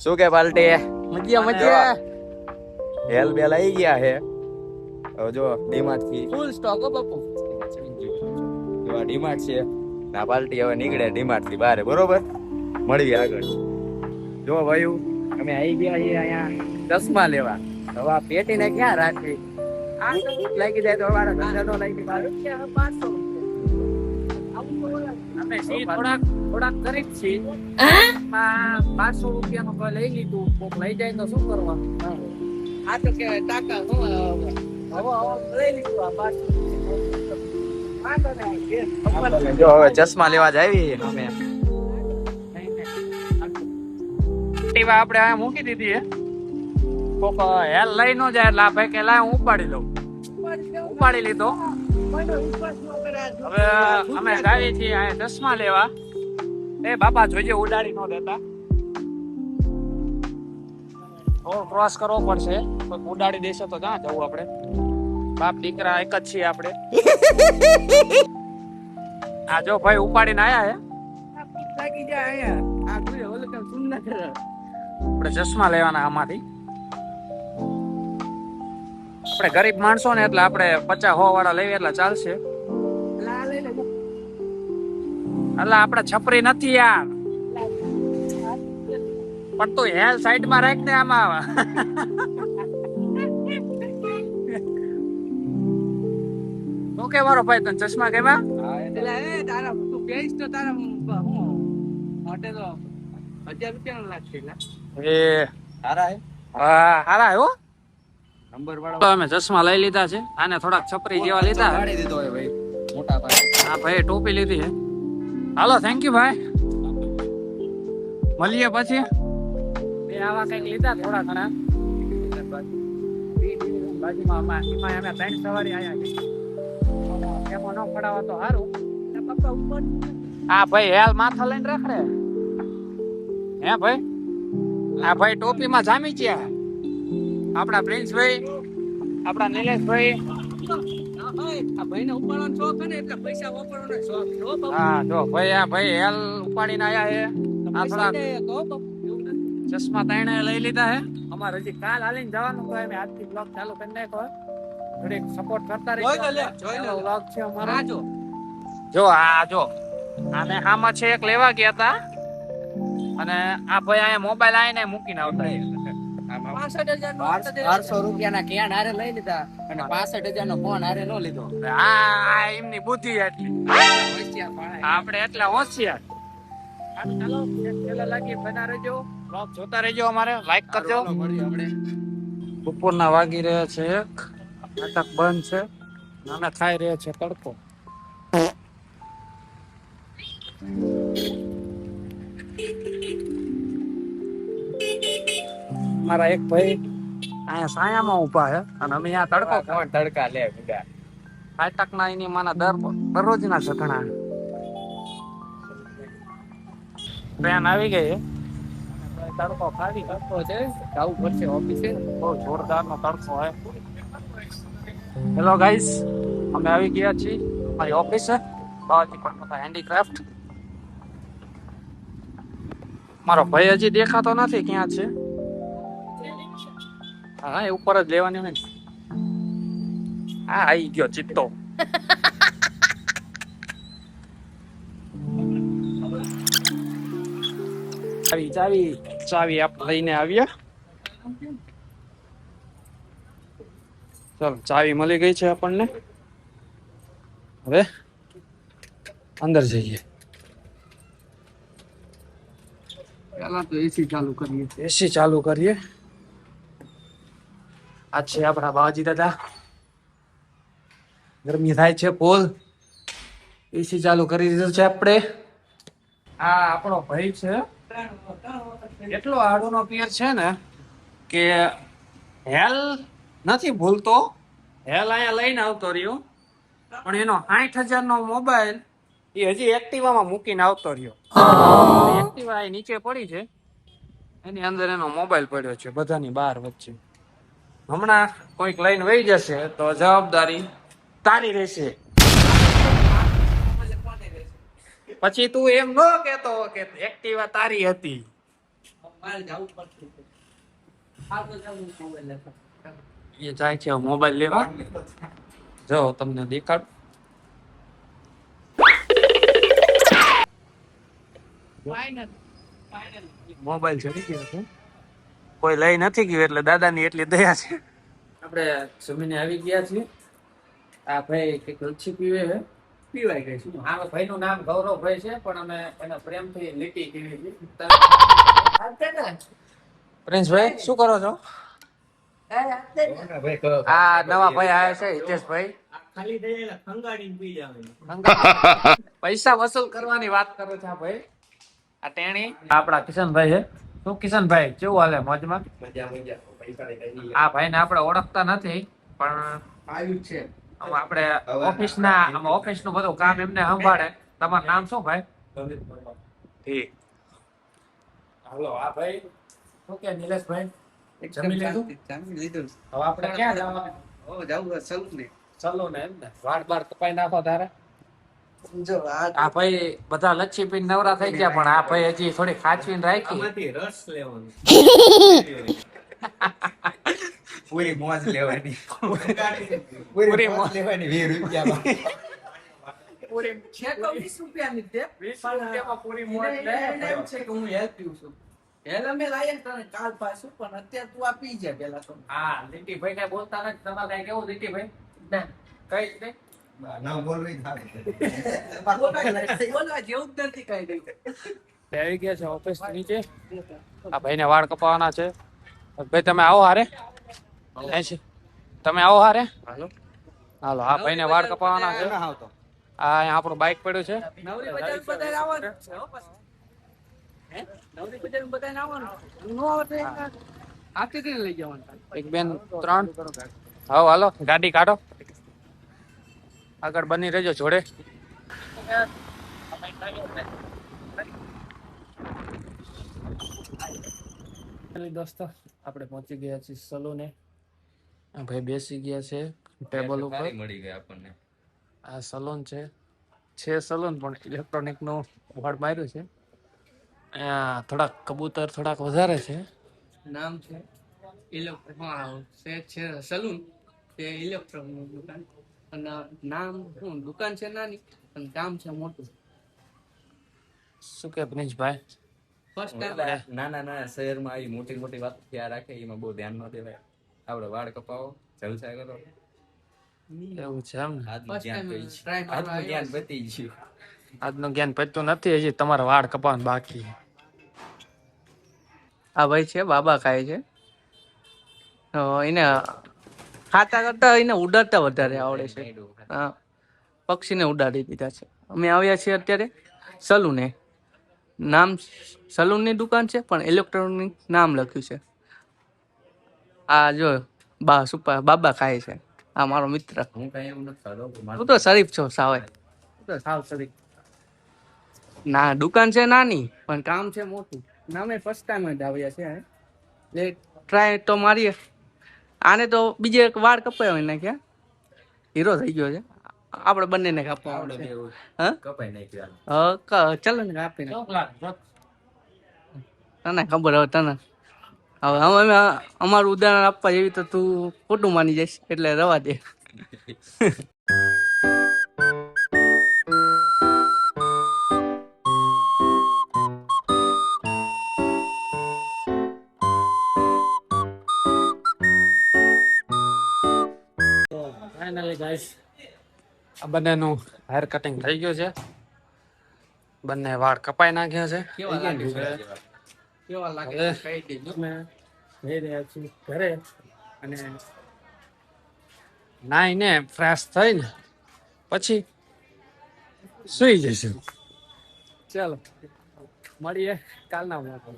શું કે પાર્ટી મજ્યા મજ્યા હેલ બેલ આવી ગયા છે. હવે જો ડીમાર્ટ થી ફૂલ સ્ટોક હો બાપુ. જો આ ડીમાર્ટ છે. ના પાર્ટી હવે નીકળે ડીમાર્ટ થી બહાર, બરોબર? મળીએ આગળ. જો ભાઈ અમે આવી ગયા છીએ અહીંયા ચશ્મા લેવા. હવે આ પેટીને ક્યાં રાખવી? આ તો લાગી જાય તો અમારા ધંધા નો લાગી બાર 500 અમે સી થોડાક ગરીબ છીએ. 500 રૂપિયાનું કોઈ લઈ લીધું, કોક લઈ જાય તો શું કરવા? આ તો કે ટાકા નો હવે લઈ લીધું આ 500. જો હવે ચશ્મા લેવા જ આવી અમે. એક્ટિવા આપણે આ મૂકી દીધી હે. કોક હેલ લઈ નો જાય એટલે આ ભાઈ કે લાય હું ઉપાડી લઉં. ઉપાડી લીધો. હવે અમે જાવી છીએ આ ચશ્મા લેવા. એ બાપા જોજે ઉડાડી નો દેતા. રોડ ક્રોસ કરવો પડશે. કોઈ ઉડાડી દેશે તો ક્યાં જવું આપણે? બાપ દીકરા એક જ છીએ આપણે. આ જો ભાઈ ઉપાડીને આયા હે. લાગી જાય અહીંયા. આ કોઈ ઓલે કેમ સુન ન કરે. આપણે ચશ્મા લેવાના આમાંથી. આપણે ગરીબ માણસો ને એટલે આપણે 50-100 વાળા લેવી એટલે ચાલશે. એટલે આપણે છપરી નથી યાર. પણ તું હેલ સાઈડ માં રાખ ને આમાં. તો કે મારો ભાઈ તને ચશ્મા કેવા? એટલે એ તારા તું પેઈસ તો તારા હું મોટે તો 1000 રૂપિયાનો લાગશે. એ સારા હે? હા હારા હો. નંબર વાળો તો અમે ચશ્મા લઈ લીધા છે. આને થોડાક છપરી જેવા લીધા. પાડી દીધો હે ભાઈ, મોટા ભાઈ. હા ભાઈ ટોપી લીધી છે. હાલો થેન્ક યુ ભાઈ. મળીએ પછી. બે આવા કઈક લીધા થોડા ઘણા. બાજુમાં એમાં અમે 3 સવારી આયા છે. એમાં ન પડાવવા તો સારું. હા ભાઈ હેલ માથા લઈને રખડે. હે ભાઈ આ ભાઈ ટોપીમાં જામી ગયા. આપણા પ્રિન્સભાઈ, આપણા નિલેશભાઈ. આ ભાઈને ઉપાડવાનો શોખ છે ને એટલે પૈસા વાપરવાનો શોખ છે. હા જો ભાઈ આ ભાઈ હેલ ઉપાડીને આયા છે. આ થોડા ચશ્મા તાણે લઈ લીધા છે. અમારે હજી કાલ હાલીને જવાનું તો અમે આજથી બ્લોગ ચાલુ કરી નાખ્યો. થોડીક સપોર્ટ કરતા રહેજો. જોઈ લે બ્લોગ છે અમારો. જો આ જો આને આમાં છે એક લેવા ગયા હતા અને આ ભાઈ અહીંયા મોબાઈલ આવીને મૂકીને આવતા. 1200 રૂપિયાના કેન હારે લઈ લીધા અને 65,000 નો ફોન હારે નો લીધો. આ એમની બુદ્ધિ એટલી. આપણે એટલા હોશિયાર. ચાલો પેલા લાગી બના રહેજો. બ્લોગ જોતા રહેજો. અમારે લાઈક કરજો. બપોરના વાગી રહ્યા છે 1. નાટક બંધ છે. અમે ખાઈ રહ્યા છે તડકો. મારા એક ભાઈ અહીંયા સાયામાં ઉભા છે અને અમે અહીંયા તડકો કોણ તડકા લે ગુડા. નાટકના એની માના દરરોજના ઝઘણા. ટ્રેન આવી ગઈ છે. તડકો ખાલી તડકો છે. જવું પડશે ઓફિસે. બહુ જોરદાર નો તડકો હોય. હેલો ગાઈસ, અમે આવી ગયા છીએ અમારી ઓફિસે. બાવાજી પણ હેન્ડીક્રાફ્ટ. મારો ભાઈ હજી દેખાતો નથી. ક્યાં છે? હા એ ઉપર જ લેવાની હોય ને. હા આવી ગયો ચિત્તો. ચાવી આપણે લઈને આવ્યા. ચાલો ચાવી મળી ગઈ છે આપણને. હવે અંદર જઈએ. પેલા તો એસી ચાલુ કરીએ. એસી ચાલુ કરીએ. આ છે આપણા બાવાજી દાદા. ગરમી થાય છે ફૂલ. એસી ચાલુ કરી દીધું છે આપણે. આ આપણો ભાઈ છે. એટલો આડુનો પિયર છે ને કે હેલ નથી ભૂલતો. હેલ અહીંયા લઈને આવતો રહ્યો પણ એનો 60,000 નો મોબાઈલ એ હજી એક્ટિવામાં મૂકીને આવતો રહ્યો. એક્ટિવા એ નીચે પડી છે. એની અંદર એનો મોબાઈલ પડ્યો છે બધાની બહાર વચ્ચે. હમણાં કોઈક લઈને વહી જશે તો જવાબદારી તારી રહેશે. પછી તું એમ ન કહેતો કે એક્ટિવા તારી હતી. એ જાય છે મોબાઈલ લેવા. જો તમને દેખાડ. મોબાઈલ ચડી ગયો છે. કોઈ લઈ નથી ગયું એટલે દાદાની એટલી દયા છે. આપણે જમીને આવી ગયા છીએ. આ ભાઈ કઈક લચ્છી પીવે છે. પીવાય ગઈ શું? આ ભાઈનું નામ ગૌરવભાઈ છે, પણ અમે એને પ્રેમથી લીટી કીધી છે. પ્રિન્સભાઈ શું કરો છો? આ નવા ભાઈ આવ્યા છે હિતેશભાઈ. પૈસા વસૂલ કરવાની વાત કરે છે આ ભાઈ. આ ટેણી આપડા કિશનભાઈ છે. શું કિશનભાઈ કેવું હાલે? મોજમાં? આ ભાઈને આપણે ઓળખતા નથી, પણ આવ્યું છે. આપણે ઓફિસ નું બધું કામ એમને સંભાળે. તમારું નામ શું ભાઈ? ઠીક. હાલો આ ભાઈ શું કે નિલેશભાઈ? જમી લીધું? હવે આપણે ક્યાં જવાનું? સલૂન એમ ને? વાળ બાર કપાઈ નાખો તારે. આ ભાઈ બધા લચ્છી પીને નવરા થઈ ગયા, પણ આ ભાઈ હજી થોડી ખાચવીને રાખી. રસ લેવાનો. પૂરી મોજ લેવાની. પૂરી મોજ લેવાની 20 રૂપિયામાં. પૂરી છે તો 20 રૂપિયાની તે 20 રૂપિયામાં પૂરી મોજ લે. એમ છે કે હું હેલ્પ પીઉં છું. હેલ અમે લાયા તને કાલ પાછું, પણ અત્યારે તું આ પી જા પેલા તો. હા લીટીભાઈ કઈ બોલતા નથી. તમારે કઈ કેવું લીટીભાઈ? ના કઈ નહીં. ના બોલવી થાય. બોલવા જેવું જ નથી કઈ નહીં. આવી ગયા છે ઓફિસ નીચે. આ ભાઈને વાળ કપાવવાના છે. ભાઈ તમે આવો હારે. તમે આવો હારે. હાલો આ ભાઈને વાળ કપાવવાના છે. આ અહીંયા આપણું બાઇક પડ્યું છે. નવરી બજાર બધાય આવવાનું છે હો પાછું. હે નવરી બજાર બધાય આવવાનું. નો આવે તો આપી દઈને લઈ જવાનું. એક બેન 3. હાવ હાલો ગાડી કાઢો. આગળ બની રહેજો જોડે. દોસ્તો આપણે પહોંચી ગયા છીએ સલૂને. ભાઈ બેસી ગયા છે ટેબલ ઉપર. મળી ગઈ આપણને. આ સલૂન છે સલૂન પણ ઇલેક્ટ્રોનિક નું બોર્ડ માર્યું છે. અહીંયા થોડાક કબૂતર થોડાક વધારે છે. નામ છે સલૂન તે ઇલેક્ટ્રોનિક દુકાન, અને નામ શું દુકાન છે નાની અને કામ છે મોટું. શું કે પ્રિન્સભાઈ? ફર્સ્ટ ટાઈમ નાના શહેરમાં આવી મોટી મોટી વાત ખ્યાલ રાખે, એમાં બહુ ધ્યાન ન દેવાય. આપણે વાળ કપાવો, જલસા કરો. એવું છે એમ ને? આજનું First જ્ઞાન time કહી છે. try કરવા આજનું જ્ઞાન આવ્યા બતી ગયું. આજનું જ્ઞાન પત્યું નથી, હજી તમારે વાળ કપાવવાનું બાકી. આ ભાઈ છે બાબા ખાય છે. એને ખાતા કરતા એને ઉડાડતા વધારે આવડે છે. હા પક્ષીને ઉડાડી દીધા છે. અમે આવ્યા છીએ અત્યારે સલૂને. નામ સલૂનની દુકાન છે, પણ ઇલેક્ટ્રોનિક નામ લખ્યું છે. આ જો બાબા ખાય છે. આ મારો મિત્ર. હું કઈ એવું નથી ખાતો. તું તો શરીફ છો સાવે. તું તો સાવ શરીફ. ના દુકાન છે નાની પણ કામ છે મોટું. નામે ફર્સ્ટ ટાઈમ જ આવ્યા છે. એટલે ટ્રાય તો મારીએ. આને તો બીજે એક વાળ કપાયો એને ક્યાં હીરો થઈ ગયો છે. આપણે બંનેને કાપવા આપણે આવડે. બેઉ હા કપાઈ નાખ્યું. ચાલો ને કાપીને. ચોકલાટ. તને ખબર હવે તને. હવે અમે અમારું ઉદાહરણ આપવા જેવી તો તું ખોટું માની જઈશ, એટલે રવા દે. ફાઇનલી ગાઈસ આ બંનેનું હેર કટિંગ થઈ ગયું છે. બંને વાળ કપાઈ નાખ્યા છે. કેવા લાગે છે? કેવા લાગે છે? કહી દેજો. અમે જઈ રહ્યા છીએ ઘરે અને નાઈને ફ્રેશ થઈને પછી સુઈ જઈશું. ચાલો મળીએ કાલના વ્લોગમાં.